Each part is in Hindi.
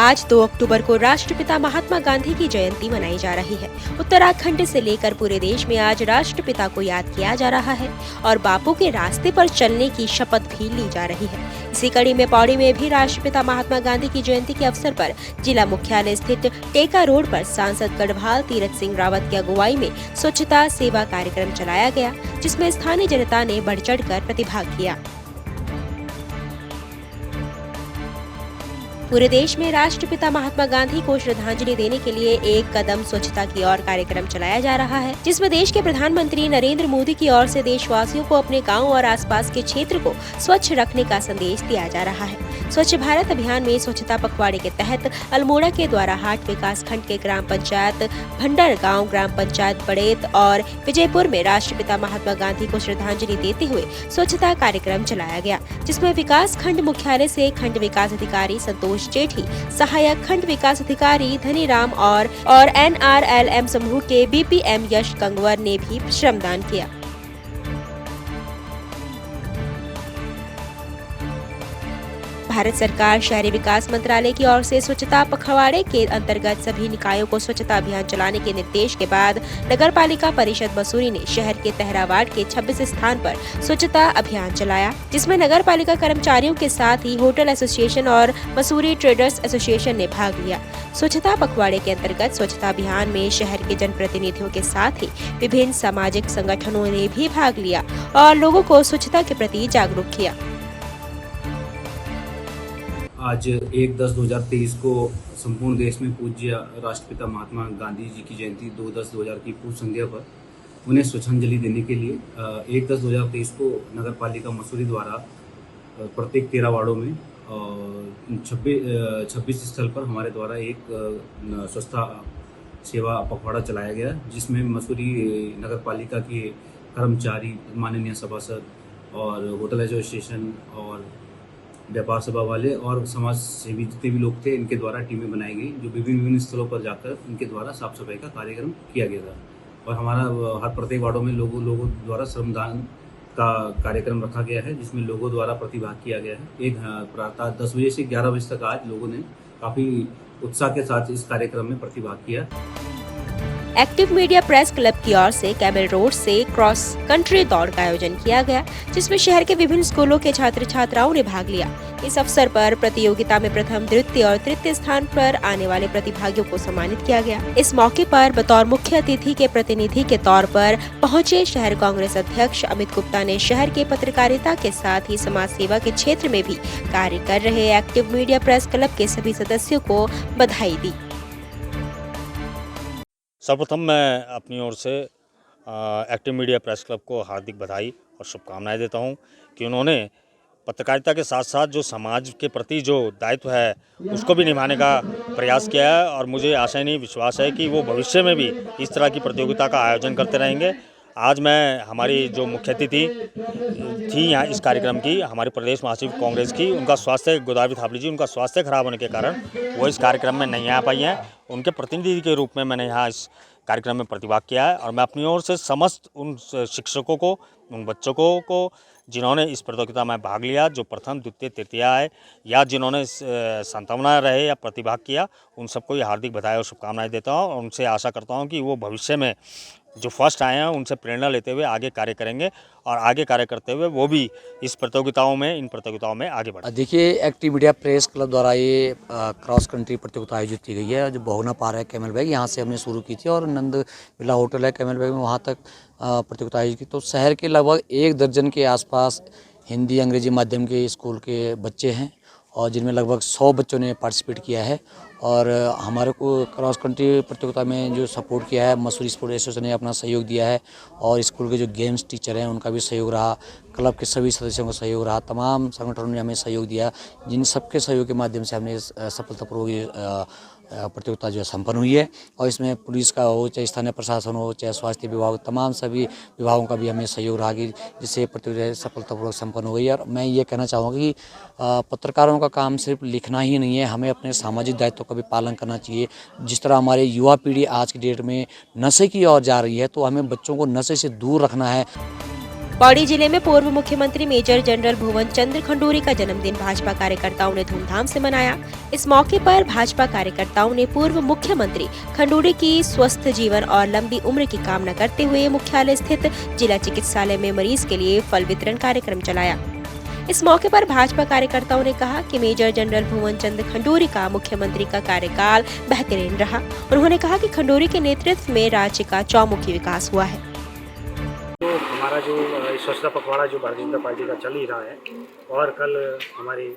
आज 2 अक्टूबर को राष्ट्रपिता महात्मा गांधी की जयंती मनाई जा रही है। उत्तराखंड से लेकर पूरे देश में आज राष्ट्रपिता को याद किया जा रहा है और बापू के रास्ते पर चलने की शपथ भी ली जा रही है। इसी कड़ी में पौड़ी में भी राष्ट्रपिता महात्मा गांधी की जयंती के अवसर पर जिला मुख्यालय स्थित टेका रोड पर सांसद गढ़वाल तीरथ सिंह रावत की अगुवाई में स्वच्छता सेवा कार्यक्रम चलाया गया, जिसमें स्थानीय जनता ने बढ़ चढ़कर प्रतिभाग किया। पूरे देश में राष्ट्रपिता महात्मा गांधी को श्रद्धांजलि देने के लिए एक कदम स्वच्छता की ओर कार्यक्रम चलाया जा रहा है, जिसमें देश के प्रधानमंत्री नरेंद्र मोदी की ओर से देशवासियों को अपने गांव और आसपास के क्षेत्र को स्वच्छ रखने का संदेश दिया जा रहा है। स्वच्छ भारत अभियान में स्वच्छता पखवाड़े के तहत अल्मोड़ा के द्वाराहाट विकास खंड के ग्राम पंचायत भंडर गाँव, ग्राम पंचायत बड़ेत और विजयपुर में राष्ट्रपिता महात्मा गांधी को श्रद्धांजलि देते हुए स्वच्छता कार्यक्रम चलाया गया, जिसमें विकास खंड मुख्यालय से खंड विकास अधिकारी संतोष जेठी, सहायक खंड विकास अधिकारी धनीराम और NRLM समूह के BPM यश गंगवर ने भी श्रमदान किया। भारत सरकार शहरी विकास मंत्रालय की ओर से स्वच्छता पखवाड़े के अंतर्गत सभी निकायों को स्वच्छता अभियान चलाने के निर्देश के बाद नगर पालिका परिषद मसूरी ने शहर के तेहरा वार्ड के 26 स्थान पर स्वच्छता अभियान चलाया, जिसमें नगर पालिका कर्मचारियों के साथ ही होटल एसोसिएशन और मसूरी ट्रेडर्स एसोसिएशन ने भाग लिया। स्वच्छता पखवाड़े के अंतर्गत स्वच्छता अभियान में शहर के जनप्रतिनिधियों के साथ ही विभिन्न सामाजिक संगठनों ने भी भाग लिया और लोगों को स्वच्छता के प्रति जागरूक किया। आज 1/10/2023 को संपूर्ण देश में पूज्य राष्ट्रपिता महात्मा गांधी जी की जयंती 2/10/2000 की पूर्व संध्या पर उन्हें स्वच्छांजलि देने के लिए 1/10/2023 को नगर पालिका मसूरी द्वारा प्रत्येक 13 वार्डों में 26 स्थल पर हमारे द्वारा एक स्वच्छता सेवा पखवाड़ा चलाया गया, जिसमें मसूरी नगर पालिका के कर्मचारी, माननीय सभासद और होटल एसोसिएशन और व्यापार सभा वाले और समाज सेवी जितने भी लोग थे, इनके द्वारा टीमें बनाई गई, जो विभिन्न स्थलों पर जाकर इनके द्वारा साफ सफाई का कार्यक्रम किया गया था। और हमारा हर प्रत्येक वार्डों में लोगों द्वारा श्रमदान का कार्यक्रम रखा गया है, जिसमें लोगों द्वारा प्रतिभाग किया गया है। एक प्रातः 10 बजे से 11 बजे तक आज लोगों ने काफ़ी उत्साह के साथ इस कार्यक्रम में प्रतिभाग किया। एक्टिव मीडिया प्रेस क्लब की ओर से कैमल रोड से क्रॉस कंट्री दौड़ का आयोजन किया गया, जिसमें शहर के विभिन्न स्कूलों के छात्र छात्राओं ने भाग लिया। इस अवसर पर प्रतियोगिता में प्रथम, द्वितीय और तृतीय स्थान पर आने वाले प्रतिभागियों को सम्मानित किया गया। इस मौके पर बतौर मुख्य अतिथि के प्रतिनिधि के तौर पर पहुंचे शहर कांग्रेस अध्यक्ष अमित गुप्ता ने शहर के पत्रकारिता के साथ ही समाज सेवा के क्षेत्र में भी कार्य कर रहे एक्टिव मीडिया प्रेस क्लब के सभी सदस्यों को बधाई दी। सर्वप्रथम मैं अपनी ओर से एक्टिव मीडिया प्रेस क्लब को हार्दिक बधाई और शुभकामनाएं देता हूं कि उन्होंने पत्रकारिता के साथ साथ जो समाज के प्रति जो दायित्व है उसको भी निभाने का प्रयास किया है, और मुझे आशा नहीं विश्वास है कि वो भविष्य में भी इस तरह की प्रतियोगिता का आयोजन करते रहेंगे। आज मैं हमारी जो मुख्य अतिथि थी यहाँ इस कार्यक्रम की, हमारे प्रदेश महासचिव कांग्रेस की, उनका स्वास्थ्य, गोदावरी थापली जी, उनका स्वास्थ्य खराब होने के कारण वो इस कार्यक्रम में नहीं आ पाई हैं। उनके प्रतिनिधि के रूप में मैंने यहाँ इस कार्यक्रम में प्रतिभाग किया है, और मैं अपनी ओर से समस्त उन शिक्षकों को, उन बच्चों को जिन्होंने इस प्रतियोगिता में भाग लिया, जो प्रथम, द्वितीय, तृतीय आए या जिन्होंने सांत्वना रहे या प्रतिभाग किया, उन सबको ये हार्दिक बधाई और शुभकामनाएं देता हूँ, और उनसे आशा करता हूँ कि वो भविष्य में जो फर्स्ट आए हैं उनसे प्रेरणा लेते हुए आगे कार्य करेंगे, और आगे कार्य करते हुए वो भी इन प्रतियोगिताओं में आगे बढ़े। देखिए, एक्टिव मीडिया प्रेस क्लब द्वारा ये क्रॉस कंट्री प्रतियोगिता आयोजित की गई है, जो बहुना पार है कैमल बैग, यहाँ से हमने शुरू की थी, और नंद विला होटल है कैमल बैग में, वहाँ तक प्रतियोगिता आयोजित की। तो शहर के लगभग 1 दर्जन के आसपास हिंदी अंग्रेजी माध्यम के स्कूल के बच्चे हैं, और जिनमें लगभग 100 बच्चों ने पार्टिसिपेट किया है। और हमारे को क्रॉस कंट्री प्रतियोगिता में जो सपोर्ट किया है, मसूरी स्पोर्ट एसोसिएशन ने अपना सहयोग दिया है, और स्कूल के जो गेम्स टीचर हैं उनका भी सहयोग रहा, क्लब के सभी सदस्यों का सहयोग रहा, तमाम संगठनों ने हमें सहयोग दिया, जिन सबके सहयोग के माध्यम से हमने सफलतापूर्वक प्रतियोगिता जो है संपन्न हुई है। और इसमें पुलिस का हो, चाहे स्थानीय प्रशासन हो, चाहे स्वास्थ्य विभाग, तमाम सभी विभागों का भी हमें सहयोग रहा कि जिससे प्रतियोगिता सफलतापूर्वक संपन्न हो गई। और मैं ये कहना चाहूँगा कि पत्रकारों का काम सिर्फ लिखना ही नहीं है, हमें अपने सामाजिक दायित्व का भी पालन करना चाहिए। जिस तरह हमारे युवा पीढ़ी आज की डेट में नशे की ओर जा रही है, तो हमें बच्चों को नशे से दूर रखना है। पौड़ी जिले में पूर्व मुख्यमंत्री मेजर जनरल भुवन चंद्र खंडूरी का जन्मदिन भाजपा कार्यकर्ताओं ने धूमधाम से मनाया। इस मौके पर भाजपा कार्यकर्ताओं ने पूर्व मुख्यमंत्री खंडूरी की स्वस्थ जीवन और लंबी उम्र की कामना करते हुए मुख्यालय स्थित जिला चिकित्सालय में मरीज के लिए फल वितरण कार्यक्रम चलाया। इस मौके पर भाजपा कार्यकर्ताओं ने कहा कि मेजर जनरल भुवन चंद्र खंडूरी का मुख्यमंत्री का कार्यकाल बेहतरीन रहा। उन्होंने कहा कि खंडूरी के नेतृत्व में राज्य का चौमुखी विकास हुआ है। तो हमारा जो स्वच्छता पखवाड़ा जो भारतीय जनता पार्टी का चल ही रहा है और कल हमारे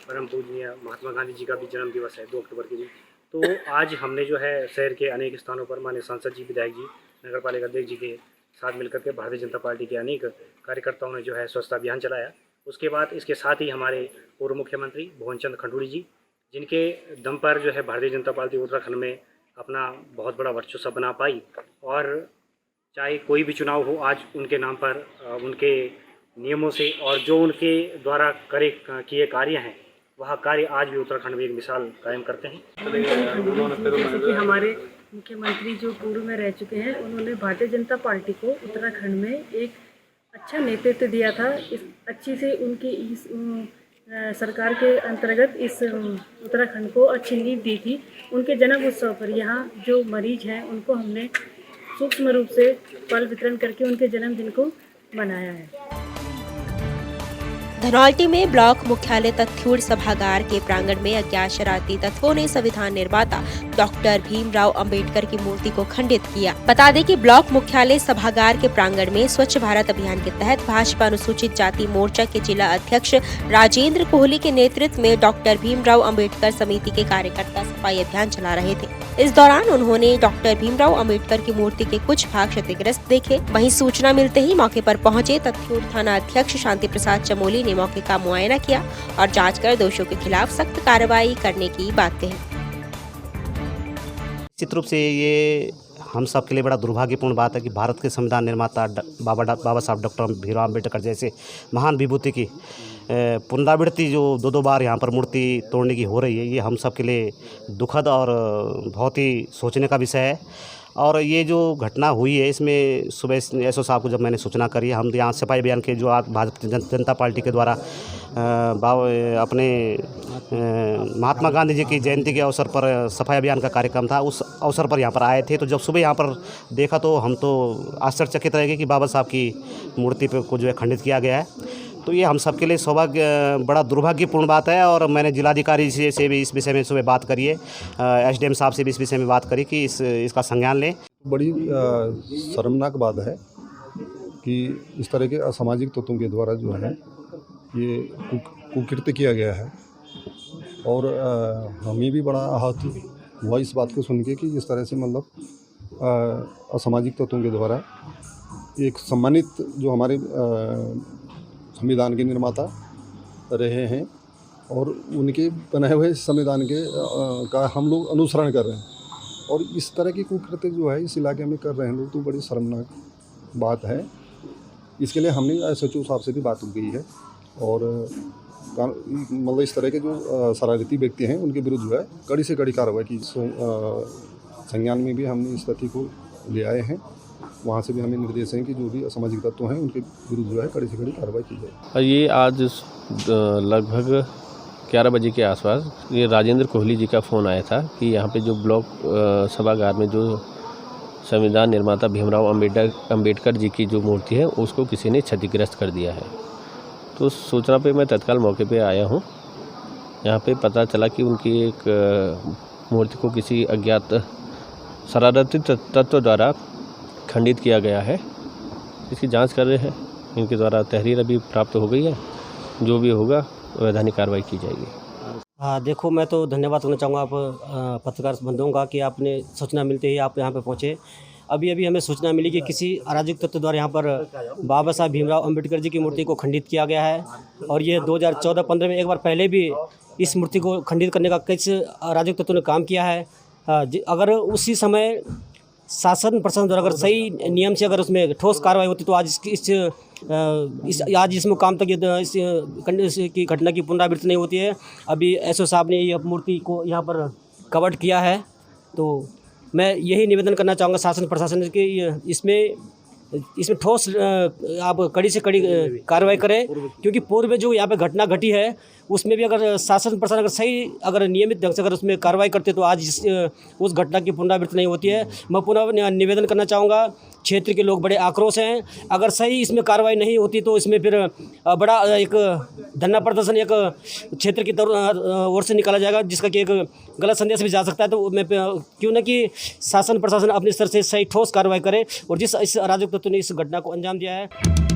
परम पूजनीय महात्मा गांधी जी का भी जन्म दिवस है 2 अक्टूबर के दिन। तो आज हमने जो है शहर के अनेक स्थानों पर माननीय सांसद जी, विधायक जी, नगर पालिका अध्यक्ष जी के साथ मिलकर के भारतीय जनता पार्टी के अनेक कार्यकर्ताओं ने जो है स्वच्छता अभियान चलाया। उसके बाद इसके साथ ही हमारे पूर्व मुख्यमंत्री भुवन चंद्र खंडूरी जी, जिनके दम पर जो है भारतीय जनता पार्टी उत्तराखंड में अपना बहुत बड़ा वर्चस्व बना पाई और चाहे कोई भी चुनाव हो, आज उनके नाम पर उनके नियमों से और जो उनके द्वारा किए कार्य हैं, वह कार्य आज भी उत्तराखंड में एक मिसाल कायम करते हैं। जैसे कि हमारे मुख्यमंत्री जो पूर्व में रह चुके हैं, उन्होंने भारतीय जनता पार्टी को उत्तराखंड में एक अच्छा नेतृत्व दिया था। इस अच्छी से उनकी इस सरकार के अंतर्गत इस उत्तराखंड को अच्छी नींव दी थी। उनके जन्म उत्सव पर यहाँ जो मरीज हैं उनको हमने सूक्ष्म रूप से फल वितरण करके उनके जन्मदिन को मनाया है। धनौल्टी में ब्लॉक मुख्यालय तथ्यूड़ सभागार के प्रांगण में अज्ञात शरारती तत्वों ने संविधान निर्माता डॉक्टर भीमराव अंबेडकर की मूर्ति को खंडित किया। बता दें कि ब्लॉक मुख्यालय सभागार के प्रांगण में स्वच्छ भारत अभियान के तहत भाजपा अनुसूचित जाति मोर्चा के जिला अध्यक्ष राजेंद्र कोहली के नेतृत्व में डॉक्टर भीमराव अंबेडकर समिति के कार्यकर्ता सफाई अभियान चला रहे थे। इस दौरान उन्होंने डॉक्टर भीमराव अंबेडकर की मूर्ति के कुछ भाग क्षतिग्रस्त देखे। वहीं सूचना मिलते ही मौके पर पहुंचे तथ्यूड़ थाना अध्यक्ष शांति प्रसाद चमोली ने मौके का मुआयना किया और जांच कर दोषियों के खिलाफ सख्त कार्रवाई करने की बात कही। निश्चित रूप से ये हम सब के लिए बड़ा दुर्भाग्यपूर्ण बात है कि भारत के संविधान निर्माता बाबा साहब डॉक्टर भीमराव अम्बेडकर जैसे महान विभूति की पुनरावृत्ति जो 2 बार यहाँ पर मूर्ति तोड़ने की हो रही है, ये हम सब के लिए दुखद और बहुत ही सोचने का विषय है। और ये जो घटना हुई है, इसमें सुबह एसओ साहब को जब मैंने सूचना करी, हम यहाँ सफाई अभियान के जो आज भारतीय जनता पार्टी के द्वारा अपने महात्मा गांधी जी की जयंती के अवसर पर सफाई अभियान का कार्यक्रम था, उस अवसर पर यहाँ पर आए थे। तो जब सुबह यहाँ पर देखा तो हम तो आश्चर्यचकित रह गए कि बाबा साहब की मूर्ति पे को जो है खंडित किया गया है। तो ये हम सब के लिए बड़ा दुर्भाग्यपूर्ण बात है। और मैंने जिलाधिकारी से भी इस विषय में सुबह बात करी है, एसडीएम साहब से भी इस विषय में बात करी कि इसका संज्ञान लें। बड़ी शर्मनाक बात है कि इस तरह के असामाजिक तत्वों के द्वारा जो है ये कुकृत्य किया गया है। और हमें भी बड़ा आहत हुआ इस बात को सुन के कि इस तरह से मतलब असामाजिक तत्वों के द्वारा एक सम्मानित जो हमारे संविधान के निर्माता रहे हैं और उनके बनाए हुए संविधान के का हम लोग अनुसरण कर रहे हैं, और इस तरह की कुकृत्य जो है इस इलाके में कर रहे हैं लोग, तो बड़ी शर्मनाक बात है। इसके लिए हमने एसएचओ साहब से भी बात हो गई है और मतलब इस तरह के जो शरारती व्यक्ति हैं उनके विरुद्ध जो है कड़ी से कड़ी कार्रवाई की। संज्ञान में भी हमने इस तथ्य को ले आए हैं, वहाँ से भी हमें निर्देश हैं कि जो भी असामाजिक तत्व हैं उनके विरुद्ध जो है कड़ी से कड़ी कार्रवाई की जाए। ये आज लगभग 11 बजे के आसपास ये राजेंद्र कोहली जी का फ़ोन आया था कि यहाँ पे जो ब्लॉक सभागार में जो संविधान निर्माता भीमराव अंबेडकर जी की जो मूर्ति है उसको किसी ने क्षतिग्रस्त कर दिया है। तो सूचना पे मैं तत्काल मौके पे आया हूँ। यहाँ पे पता चला कि उनकी एक मूर्ति को किसी अज्ञात शरारती तत्व द्वारा खंडित किया गया है। इसकी जांच कर रहे हैं, इनके द्वारा तहरीर अभी प्राप्त हो गई है, जो भी होगा वैधानिक कार्रवाई की जाएगी। हाँ, देखो मैं तो धन्यवाद करना चाहूँगा आप पत्रकार बंधुओं का कि आपने सूचना मिलते ही आप यहाँ पे पहुँचे। अभी हमें सूचना मिली कि किसी अराजक तत्व द्वारा यहाँ पर बाबा साहब भीमराव अंबेडकर जी की मूर्ति को खंडित किया गया है और ये 2014-15 में एक बार पहले भी इस मूर्ति को खंडित करने का कई अराजक तत्वों ने काम किया है। अगर उसी समय शासन प्रशासन द्वारा अगर सही नियम से अगर उसमें ठोस कार्रवाई होती तो आज इस मुकाम तक इस की घटना की पुनरावृत्ति नहीं होती है। अभी एसओ साहब ने ये मूर्ति को यहाँ पर कवर किया है, तो मैं यही निवेदन करना चाहूँगा शासन प्रशासन के इसमें इसमें ठोस आप कड़ी से कड़ी कार्रवाई करें, क्योंकि पूर्व में जो यहाँ पे घटना घटी है उसमें भी अगर शासन प्रशासन अगर सही अगर नियमित ढंग से अगर उसमें कार्रवाई करते तो आज उस घटना की पुनरावृत्ति नहीं होती है। मैं पुनः निवेदन करना चाहूँगा, क्षेत्र के लोग बड़े आक्रोश हैं, अगर सही इसमें कार्रवाई नहीं होती तो इसमें फिर बड़ा एक धरना प्रदर्शन एक क्षेत्र की ओर से निकाला जाएगा, जिसका कि एक गलत संदेश भी जा सकता है। तो मैं क्यों न कि शासन प्रशासन अपने स्तर से सही ठोस कार्रवाई करे और जिस इस अराजक तत्व ने इस घटना को अंजाम दिया है